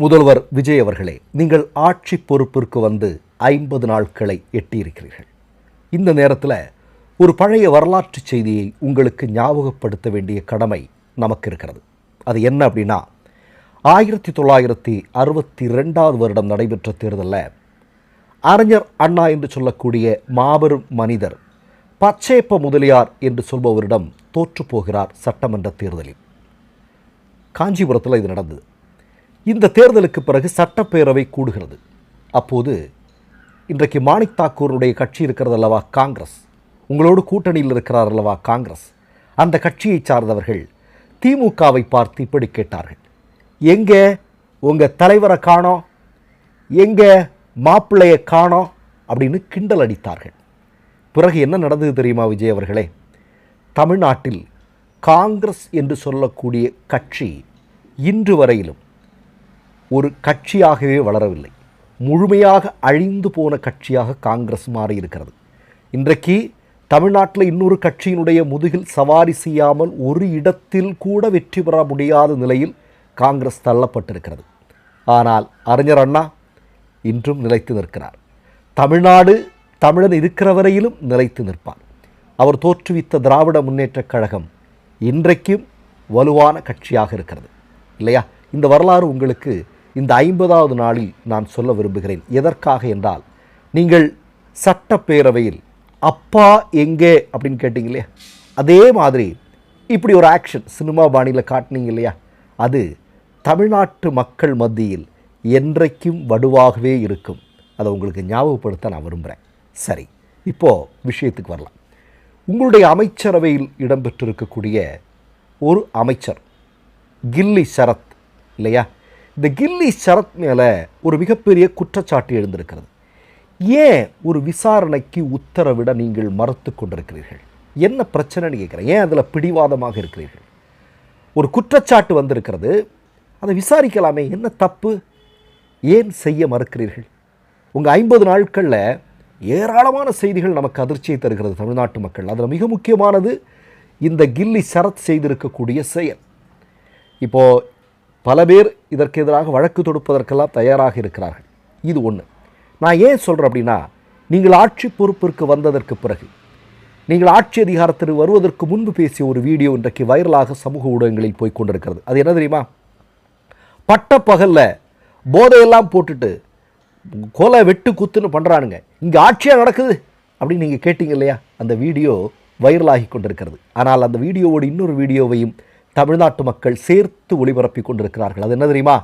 முதல்வர் விஜய் அவர்களே, நீங்கள் ஆட்சி பொறுப்பிற்கு வந்து 50 நாட்களை எட்டியிருக்கிறீர்கள். இந்த நேரத்தில் ஒரு பழைய வரலாற்று செய்தியை உங்களுக்கு ஞாபகப்படுத்த வேண்டிய கடமை நமக்கு இருக்கிறது. அது என்ன அப்படின்னா, 1962 வருடம் நடைபெற்ற தேர்தலில் அறிஞர் அண்ணா என்று சொல்லக்கூடிய மாபெரும் மனிதர் பச்சையப்ப முதலியார் என்று சொல்பவரிடம் தோற்றுப்போகிறார் சட்டமன்ற தேர்தலில். காஞ்சிபுரத்தில் இது நடந்தது. இந்த தேர்தலுக்கு பிறகு சட்டப்பேரவை கூடுகிறது. அப்போது இன்றைக்கு மாணிக் தாக்கூருடைய கட்சி இருக்கிறது அல்லவா, காங்கிரஸ், உங்களோடு கூட்டணியில் இருக்கிறார் அல்லவா காங்கிரஸ், அந்த கட்சியை சார்ந்தவர்கள் திமுகவை பார்த்து இப்படி கேட்டார்கள், எங்கே உங்கள் தலைவரை காணோம், எங்கே மாப்பிள்ளையை காணோம் அப்படின்னு கிண்டல் அடித்தார்கள். பிறகு என்ன நடந்தது தெரியுமா விஜய் அவர்களே? தமிழ்நாட்டில் காங்கிரஸ் என்று சொல்லக்கூடிய கட்சி இன்று வரையிலும் ஒரு கட்சியாகவே வளரவில்லை. முழுமையாக அழிந்து போன கட்சியாக காங்கிரஸ் மாறி இருக்கிறது. இன்றைக்கு தமிழ்நாட்டில் இன்னொரு கட்சியினுடைய முதுகில் சவாரி செய்யாமல் ஒரு இடத்தில் கூட வெற்றி பெற முடியாத நிலையில் காங்கிரஸ் தள்ளப்பட்டிருக்கிறது. ஆனால் அறிஞர் அண்ணா இன்றும் நிலைத்து நிற்கிறார். தமிழ்நாடு தமிழன் இருக்கிற வரையிலும் நிலைத்து நிற்பார். அவர் தோற்றுவித்த திராவிட முன்னேற்றக் கழகம் இன்றைக்கும் வலுவான கட்சியாக இருக்கிறது இல்லையா? இந்த வரலாறு உங்களுக்கு இந்த 50வது நாளில் நான் சொல்ல விரும்புகிறேன். எதற்காக என்றால், நீங்கள் சட்டப்பேரவையில் அப்பா எங்கே அப்படின்னு கேட்டீங்க இல்லையா, அதே மாதிரி இப்படி ஒரு ஆக்ஷன் சினிமா பாணியில் காட்டினீங்க இல்லையா, அது தமிழ்நாட்டு மக்கள் மத்தியில் என்றைக்கும் வடுவாகவே இருக்கும். அதை உங்களுக்கு ஞாபகப்படுத்த நான் விரும்புகிறேன். சரி, இப்போது விஷயத்துக்கு வரலாம். உங்களுடைய அமைச்சரவையில் இடம்பெற்றிருக்கக்கூடிய ஒரு அமைச்சர் கில்லி சரத் இல்லையா, இந்த கில்லி சரத் மேலே ஒரு மிகப்பெரிய குற்றச்சாட்டு எழுந்திருக்கிறது. ஏன் ஒரு விசாரணைக்கு உத்தரவிட நீங்கள் மறுத்து கொண்டிருக்கிறீர்கள்? என்ன பிரச்சனைன்னு கேட்குறேன். ஏன் அதில் பிடிவாதமாக இருக்கிறீர்கள்? ஒரு குற்றச்சாட்டு வந்திருக்கிறது, அதை விசாரிக்கலாமே, என்ன தப்பு? ஏன் செய்ய மறுக்கிறீர்கள்? உங்கள் 50 நாட்களில் ஏராளமான செய்திகள் நமக்கு அதிர்ச்சியை தருகிறது தமிழ்நாட்டு மக்கள். அதில் மிக முக்கியமானது இந்த கில்லி சரத் செய்திருக்கக்கூடிய செயல். இப்போது பல பேர் இதற்கு எதிராக வழக்கு தொடுப்பதற்கெல்லாம் தயாராக இருக்கிறார்கள். இது ஒன்று. நான் ஏன் சொல்கிறேன் அப்படின்னா, நீங்கள் ஆட்சி பொறுப்பிற்கு வந்ததற்கு பிறகு, நீங்கள் ஆட்சி அதிகாரத்திற்கு வருவதற்கு முன்பு பேசிய ஒரு வீடியோ இன்றைக்கு வைரலாக சமூக ஊடகங்களில் போய் கொண்டிருக்கிறது. அது என்ன தெரியுமா? பட்ட பகலில் போதையெல்லாம் போட்டுட்டு கொலை வெட்டு குத்துன்னு பண்ணுறானுங்க, இங்கே ஆட்சியாக நடக்குது அப்படின்னு நீங்கள் கேட்டீங்க இல்லையா? அந்த வீடியோ வைரலாகி கொண்டிருக்கிறது. ஆனால் அந்த வீடியோவோடு இன்னொரு வீடியோவையும் தமிழ்நாட்டு மக்கள் சேர்த்து ஒளிபரப்பி கொண்டிருக்கிறார்கள். அது என்ன தெரியுமா?